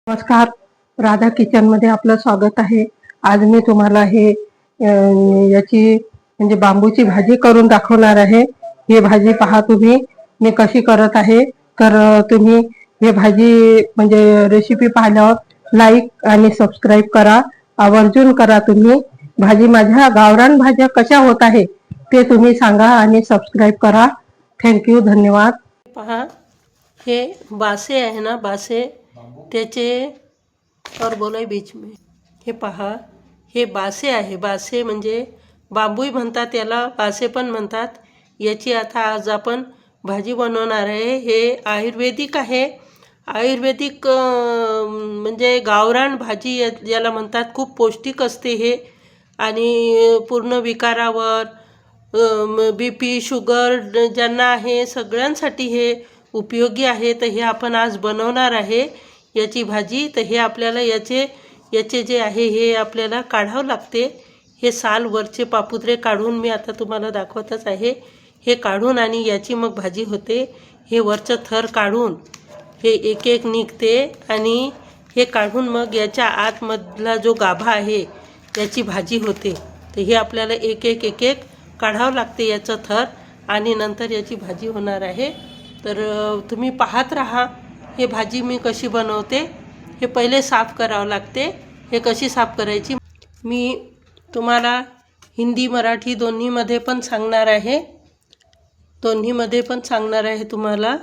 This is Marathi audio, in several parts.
नमस्कार, राधा किचनमध्ये आपलं स्वागत आहे. आज मी तुम्हाला याची म्हणजे बांबूची भाजी करून दाखवणार आहे. ही भाजी पहा तुम्ही मी कशी करत आहे. तर तुम्ही हे भाजी म्हणजे रेसिपी पाहिल्यावर लाईक आणि सबस्क्राईब करा, आवर्जून करा. तुम्ही भाजी माझ्या गावरान भाज्या कशा होत आहे ते तुम्ही सांगा आणि सबस्क्राईब करा. थँक्यू, धन्यवाद. पहा, हे बासे आहे ना, बासे त्याचे और बोलाय बीच में. हे पहा, हे बासे आहे. बासे म्हणजे बांबूही म्हणतात याला, बासे पण म्हणतात. याची आता आज आपण भाजी बनवणार आहे. हे आयुर्वेदिक आहे. आयुर्वेदिक म्हणजे गावरान भाजी याला म्हणतात. खूप पौष्टिक असते हे आणि पूर्ण विकारावर BP शुगर ज्यांना आहे सगळ्यांसाठी हे उपयोगी आहे. तर हे आपण आज बनवणार आहे याची भाजी. तर हे आपल्याला याचे जे आहे हे आपल्याला काढावं लागते. हे साल वरचे पापुत्रे काढून मी आता तुम्हाला दाखवतच आहे. हे काढून आणि याची मग भाजी होते. हे वरचं थर काढून हे एक एक निघते आणि हे काढून मग याच्या आतमधला जो गाभा आहे याची भाजी होते. तर हे आपल्याला एक एक काढावं लागते याचं थर आणि नंतर याची भाजी होणार आहे. तर तुम्ही पाहत राहा हे भाजी मी कशी बनवते. हे पहिले साफ करावं लागते. हे कशी साफ करायची मी तुम्हाला हिंदी मराठी दोन्हीमध्ये पण सांगणार आहे. तुम्हाला.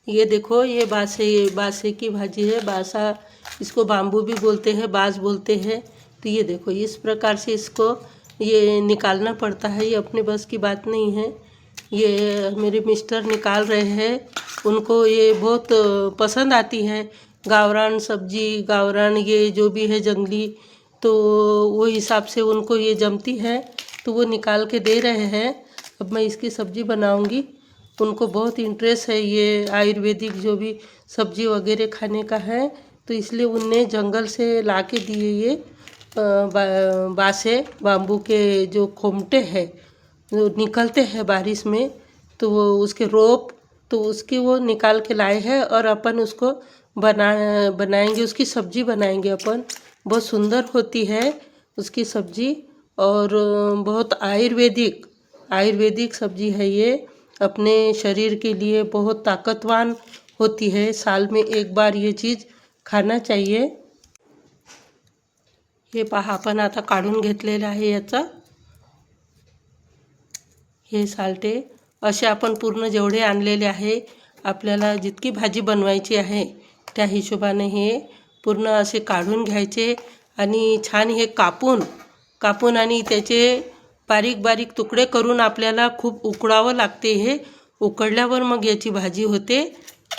ये देखो, ये बासे की भाजी है. बासा इसको बाम्बू भी बोलते हैं, बास बोलते हैं. तो ये देखो, इस प्रकार से इसको ये निकालना पड़ता है. ये अपने बस की बात नहीं है. ये मेरे मिस्टर निकाल रहे हैं. उनको ये बहुत पसंद आती है गावरान सब्जी, गावरान ये जो भी है जंगली, तो वो हिसाब से उनको ये जमती है. तो वो निकाल के दे रहे हैं. अब मैं इसकी सब्ज़ी बनाऊंगी. उनको बहुत इंटरेस्ट है ये आयुर्वेदिक जो भी सब्जी वगैरह खाने का है. तो इसलिए उनने जंगल से ला के दिए ये बासे, बाम्बू के जो खोमटे हैं जो निकलते हैं बारिश में, तो वो उसके रोप, तो उसकी वो निकाल के लाए हैं और अपन उसको बनाएंगे. उसकी सब्जी बनाएंगे अपन. बहुत सुंदर होती है उसकी सब्जी और बहुत आयुर्वेदिक सब्जी है ये. अपने शरीर के लिए बहुत ताकतवान होती है. साल में एक बार ये चीज़ खाना चाहिए. हे पहा, आपण आता काढून घेतलेलं आहे याचा हे सालटे. असे आपण पूर्ण जेवढे आणलेले आहे आपल्याला जितकी भाजी बनवायची आहे त्या हिशोबाने हे पूर्ण असे काढून घ्यायचे आणि छान हे कापून आणि त्याचे बारीक बारीक तुकडे करून आपल्याला खूप उकळावं लागते. हे उकळल्यावर मग याची भाजी होते.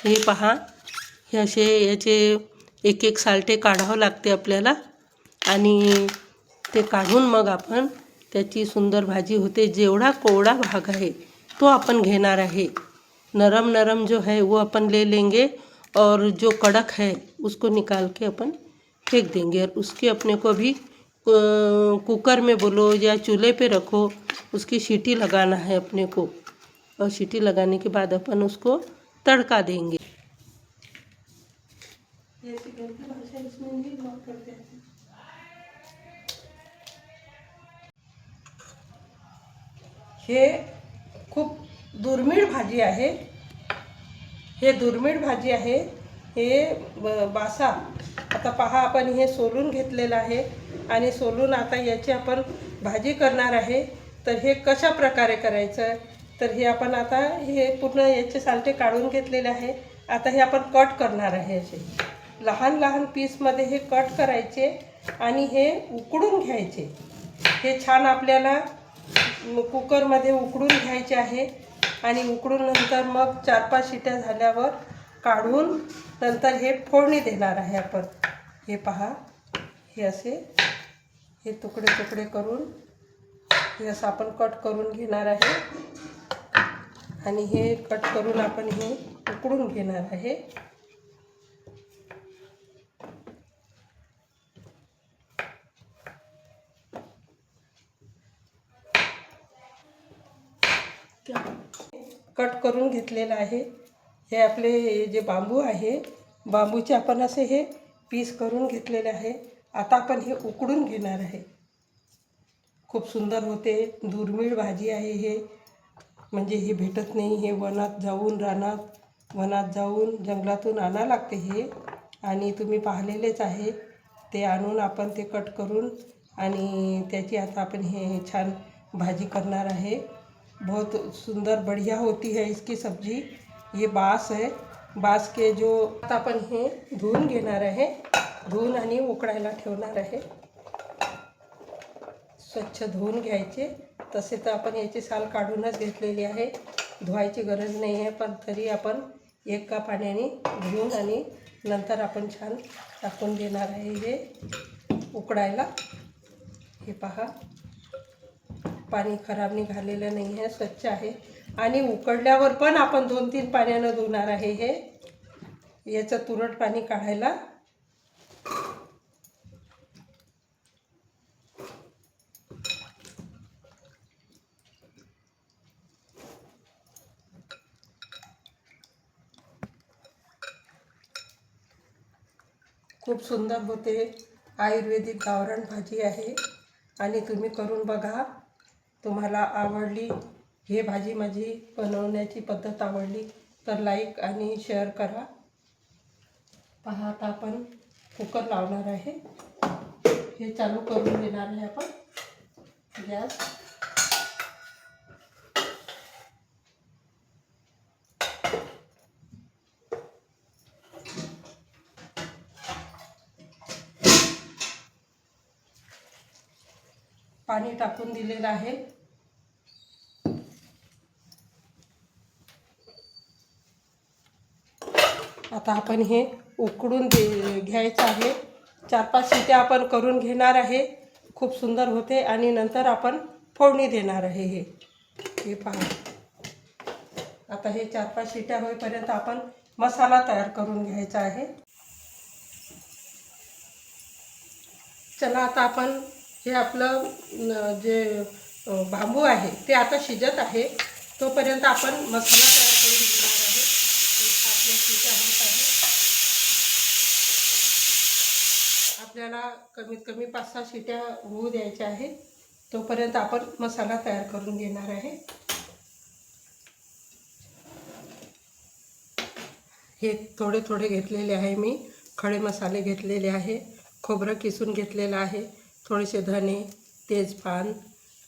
हे पहा, हे असे याचे एक एक सालटे काढावं लागते आपल्याला आणि ते काढून मग आपण त्याची सुंदर भाजी होते. जेवढा कोरडा भाग आहे तो आपण घेणार आहे. नरम जो है वो अपन ले लेंगे और जो कड़क है उसको निकाल के अपन फेंक देंगे. और उसके अपने को भी कुकर में बोलो या चूल्हे पे रखो, उसकी सीटी लगाना है अपने को. और सीटी लगाने के बाद अपन उसको तड़का देंगे. हे खूप दुर्मिळ भाजी आहे. हे बासा. आता पहा, आपण हे सोलून घेतलेलं आहे आणि सोलून आता याची आपण भाजी करणार आहे. तर हे कशा प्रकारे करायचं, तर हे आपण आता हे पूर्ण याचे सालटे काढून घेतलेले आहे. आता हे आपण कट करणार आहे. असे लहान पीसमध्ये हे कट करायचे आणि हे उकडून घ्यायचे. हे छान आपल्याला कुकरमध्ये उकडून घ्यायचे आहे आणि उकडून नंतर मग 4-5 शिट्या झाल्यावर काढून नंतर हे फोडणी देणार आहे आपण. हे पहा, हे असे हे तुकडे करून हे असं आपण कट करून घेणार आहे आणि हे कट करून आपण हे उकडून घेणार आहे. कट करून घेतलेलं आहे. हे आपले जे बांबू आहे, बांबूचे आपण असे हे पीस करून घेतलेले आहे. आता आपण हे उकडून घेणार आहे. खूप सुंदर होते. दुर्मिळ भाजी आहे हे, म्हणजे हे भेटत नाही. हे वनात जाऊन, वनात जाऊन जंगलातून आणावं लागते हे. आणि तुम्ही पाहिलेलेच आहे. ते आणून आपण ते कट करून आणि त्याची आता आपण हे छान भाजी करणार आहे. बहुत सुंदर बढ़िया होती है इसकी सब्जी. ये बास है. बास के जो आता आपण हे धुवून घेणार आहे. धुवून आणि उकडायला ठेवणार आहे. स्वच्छ धुवून घ्यायचे. तसे तर आपण याची साल काढूनच घेतलेली आहे, धुवायची गरज नाही आहे. पण तरी आपण एका पाण्याने धुवून आणि नंतर आपण छान टाकून देणार आहे हे उकडायला. हे पहा, पाणी खराब निघालेलं नाही आहे, स्वच्छ आहे. आणि उकडल्यावर पण आपण 2-3 पाण्यानं धुणार आहे हे. याचं तुरट पाणी काढायला. खूप सुंदर होते. आयुर्वेदिक गावरान भाजी आहे आणि तुम्ही करून बघा. तुम्हाला आवडली हे भाजी, माझी बनवण्याची पद्धत आवडली तर लाईक आणि शेअर करा. पहा, आता आपण कुकर लावणार आहे. हे चालू करून देणार आहे आपण गॅस. पाणी टाकून दिलेलं आहे. आता आपण हे उकडून घ्यायचं आहे. 4-5 शिट्या आपण करून घेणार आहे. खूप सुंदर होते. आणि नंतर आपण फोडणी देणार आहे हे पहा. आता हे 4-5 शिट्या होईपर्यंत आपण मसाला तयार करून घ्यायचा आहे. चला, आता आपण हे आपलं जे बांबू आहे ते आता शिजत आहे. तोपर्यंत आपण मसाला तयार करून घेणार आहे. आपल्या शिट्या होत आहे. आपल्याला कमीत कमी 5-6 शिट्या होऊ द्यायच्या आहे. तोपर्यंत आपण मसाला तयार करून घेणार आहे. हे थोडे थोडे घेतलेले आहे मी. खडे मसाले घेतलेले आहे. खोबरं किसून घेतलेलं आहे. थोडेसे धने, तेजपान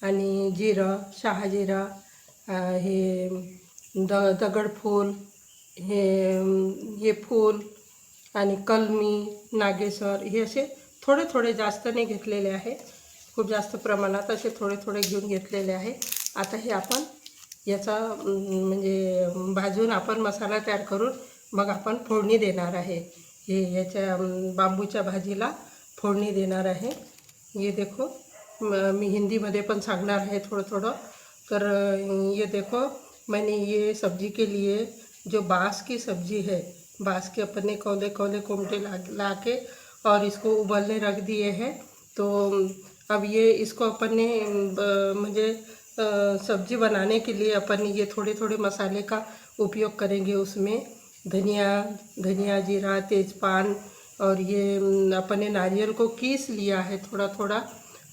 आणि जिरं, शहाजिरा, हे दगडफूल, हे फूल आणि कलमी, नागेश्वर, हे असे थोडे थोडे, जास्त नाही घेतलेले आहे. खूप जास्त प्रमाणात असे थोडे थोडे घेऊन घेतलेले आहे. आता हे आपण याचा म्हणजे भाजून आपण मसाला तयार करून मग आपण फोडणी देणार आहे. हे याच्या बांबूच्या भाजीला फोडणी देणार आहे. ये देखो, मैं हिंदी में पण सांगणार है थोड़ा थोड़ा. तर ये देखो, मैंने ये सब्जी के लिए जो बाँस की सब्जी है, बाँस के अपने कौले कौले कोमटे ला के और इसको उबलने रख दिए हैं. तो अब ये इसको अपन ने मुझे सब्जी बनाने के लिए अपन ये थोड़े थोड़े मसाले का उपयोग करेंगे. उसमें धनिया, जीरा, तेजपान और ये अपने नारियल को कीस लिया है थोड़ा थोड़ा.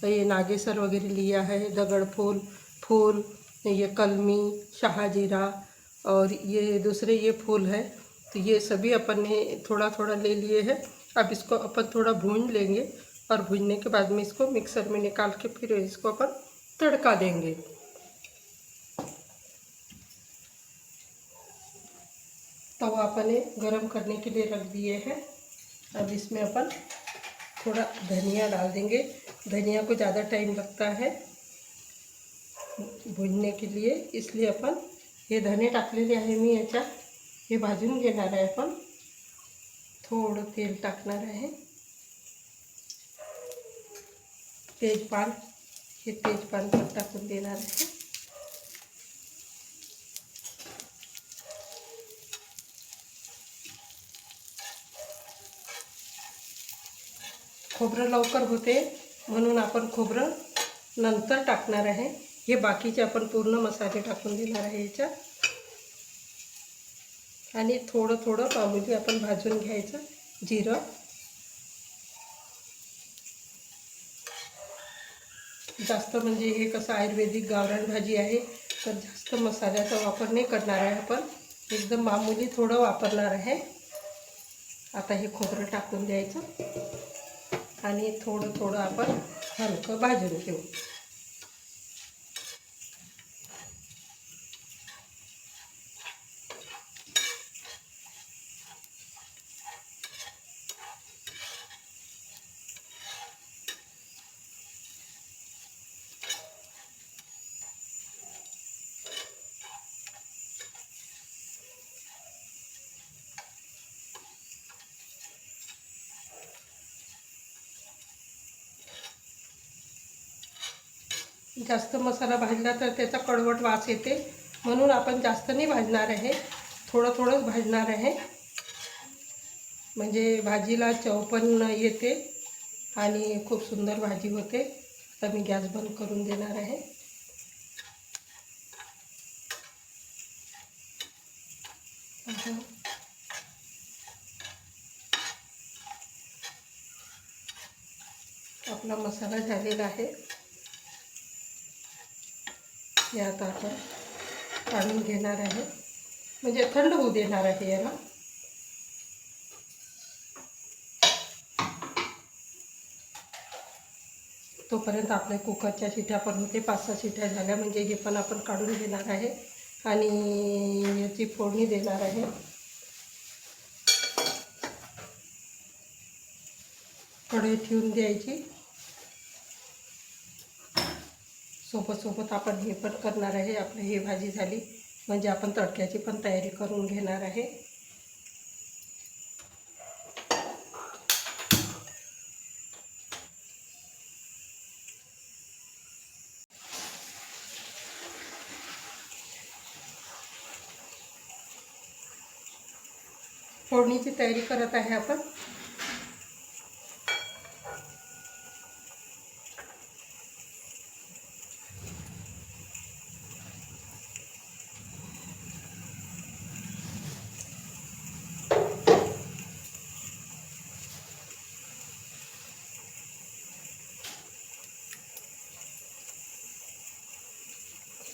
ये नागेसर वगैरह लिया है, दगड़ फूल, ये कलमी, शाहजीरा और ये दूसरे ये फूल है. तो ये सभी अपन ने थोड़ा थोड़ा ले लिए हैं. अब इसको अपन थोड़ा भून लेंगे और भूनने के बाद में इसको मिक्सर में निकाल के फिर इसको अपन तड़का देंगे. तवा अपन गरम करने के लिए रख दिए हैं. अब इसमें अपन थोड़ा धनिया डाल देंगे. धनिया को ज़्यादा टाइम लगता है भूनने के लिए, इसलिए अपन हे धने टाकलेले आहे मी याच्यात. हे भाजून घेणार आहे आपण. थोडं तेल टाकणार आहे. तेजपान, हे तेजपान पण टाकून देणार आहे. खोबरं लवकर होते म्हणून आपण खोबरं नंतर टाकणार आहे. हे बाकीचे आपण पूर्ण मसाले टाकून देणार आहे याच्यात. आणि थोडं थोडं मामूली आपण भाजून घ्यायचं. जिरं, जास्त म्हणजे हे कसं आयुर्वेदिक गावरान भाजी आहे, तर जास्त मसाल्याचा वापर नाही करणार आहे आपण, एकदम मामूली थोडं वापरणार आहे. आता हे खोबरं टाकून द्यायचं आणि थोडं थोडं आपण हलकं भाजून घेऊ. जास्त मसाला भाजला तर त्याचा कडवट वास येते, म्हणून आपण जास्त नाही भाजणार आहे, थोडं थोडंच भाजणार आहे. म्हणजे भाजीला चव पण येते आणि खूप सुंदर भाजी होते. तर मी गॅस बंद करून देणार आहे. आपला मसाला झालेला आहे. हे आता आपण काढून घेणार आहे, म्हणजे थंड होऊ देणार आहे याला. तोपर्यंत आपल्या कुकरच्या शिट्या पण होते, 5-6 शिट्या झाल्या म्हणजे हे पण आपण काढून घेणार आहे आणि याची फोडणी देणार आहे. कढई ठेवून द्यायची. सोबत आपण हे पण करणार आहे. आपली ही भाजी झाली म्हणजे आपण तडक्याची पण तयारी करून घेणार आहे. फोडणीची तयारी करत आहे आपण.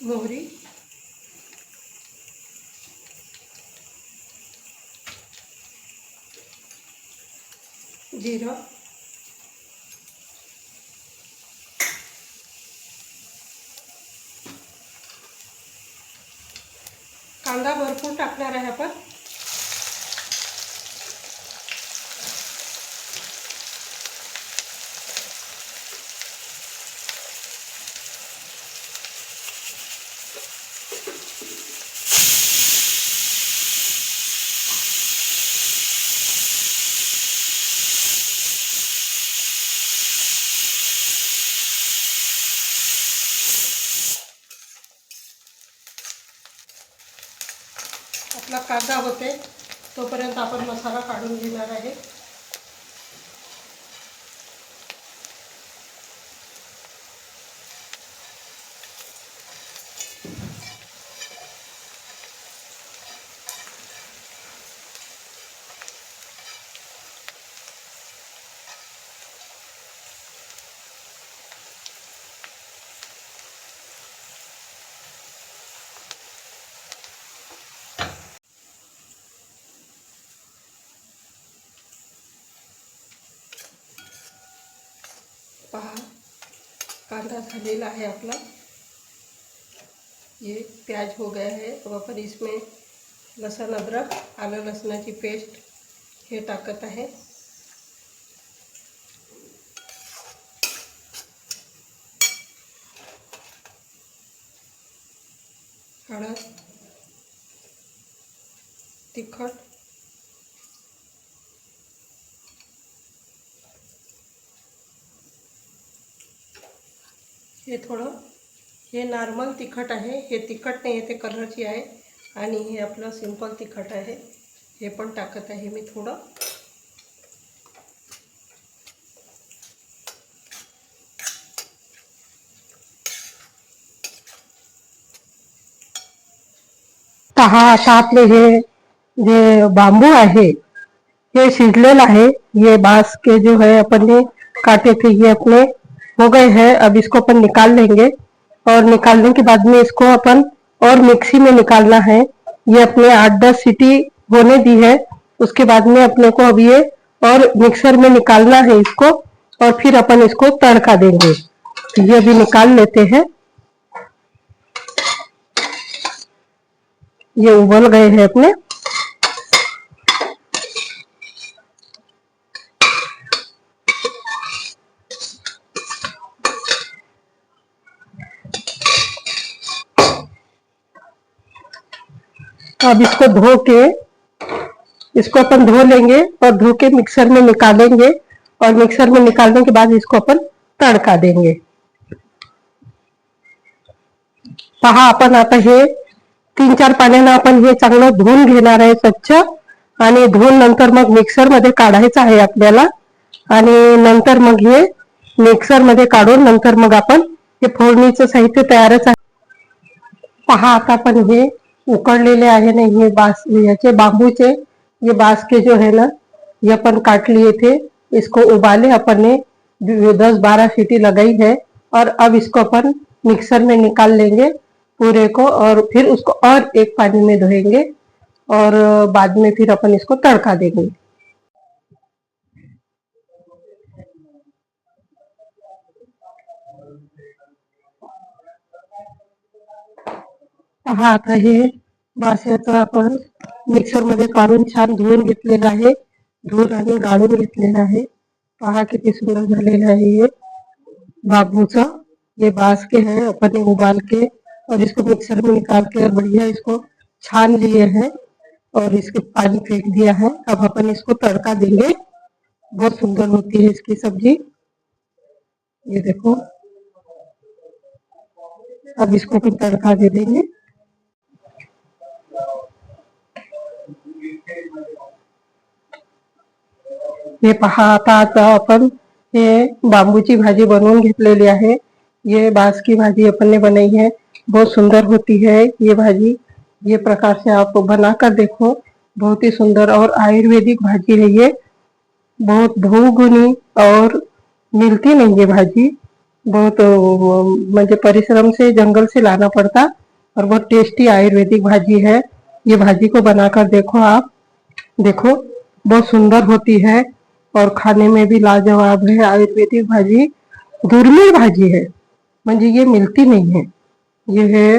मोहरी, जिरं, कांदा भरपूर टाकणार आहे आपण. आपला कांदा होते तोपर्यंत आपण मसाला काढून घेणार आहे. पहा, कांदा झालेला है अपना. ये प्याज हो गया है. अब अपन इसमें लहसुन अदरक आलं लसणाची पेस्ट हे टाकत आहे. हळद, तिखट, हे थोडं, हे नॉर्मल तिखट आहे. हे तिखट नाही आहे, ते कलरची आहे. आणि हे आपलं सिंपल तिखट आहे, हे पण टाकत आहे मी थोडं. आता आपले हे जे बांबू आहे ये शिजलेला है. ये बांस के जो है अपने काटे थे ये अपने हो गए हैं। अब इसको अपन निकाल लेंगे और निकालने के बाद में इसको अपन और मिक्सी में निकालना है। ये अपने 8-10 सीटी होने दी है, उसके बाद में अपने को अब ये और मिक्सर में निकालना है इसको, और फिर अपन इसको तड़का देंगे। ये अभी निकाल लेते हैं। ये उबल गए हैं अपने। अब इसको धो के इसको अपन धो लेंगे और धो के मिक्सर में निकालेंगे, और मिक्सर में निकालने के बाद इसको अपन तड़का देंगे। पहा आपण आता हे 3-4 पाण्यानं आपण हे चांगलं धुवून घेणार आहे स्वच्छ, आणि धुवून नंतर मग मिक्सर मध्ये काढायचं आहे आपल्याला, आणि नंतर मग हे मिक्सर मध्ये काढून नंतर मग आपण हे फोडणीचं साहित्य तयारच आहे। पहा आता आपण हे उकडलेले आहे ना, ये बास याचे बांबूचे ये बांस के जो है ना, ये अपन काट लिए थे। इसको उबाले अपन ने 10-12 सीटी लगाई है, और अब इसको अपन मिक्सर में निकाल लेंगे पूरे को, और फिर उसको और एक पानी में धोएंगे, और बाद में फिर अपन इसको तड़का देंगे। पहा आता हे बास्याचं आपण मिक्सर मध्ये काढून छान धुवून घेतलेलं आहे, धुवून आणि गाळून घेतलेलं आहे। पहा किती सुंदर झालेलं आहे ये बांबूचा। ये बांस के हैं, अपन ने उबाल के और इसको मिक्सर में निकाल के और बढ़िया इसको छान लिए हैं, और इसके पानी फेंक दिया है। अब अपन इसको तड़का देंगे। बहुत सुंदर होती है इसकी सब्जी। ये देखो, अब इसको फिर तड़का दे देंगे। हे पहा आता आपण हे बांबूची भाजी बनवून घेतलेली आहे। ये बांस की भाजी अपन ने बनाई है, बहुत सुंदर होती है ये भाजी। ये प्रकार से आप बनाकर देखो, बहुत ही सुंदर और आयुर्वेदिक भाजी है ये। बहुत बहुगुणी और मिलती नहीं ये भाजी, बहुत म्हणजे परिश्रम से जंगल से लाना पड़ता, और बहुत टेस्टी आयुर्वेदिक भाजी है। ये भाजी को बनाकर देखो आप, देखो बहुत सुंदर होती है और खाने में भी लाजवाब है। आयुर्वेदिक भाजी दुर्मिळ भाजी है, म्हणजे ये मिलती नहीं है। ये है,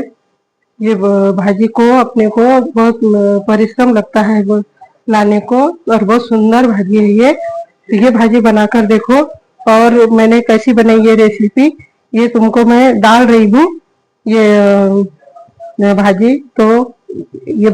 ये भाजी को अपने को बहुत परिश्रम लगता है वो लाने को, और बहुत सुंदर भाजी है ये। तो ये भाजी बनाकर देखो, और मैंने कैसी बनाई ये रेसिपी ये तुमको मैं डाल रही हूँ ये भाजी। तो ये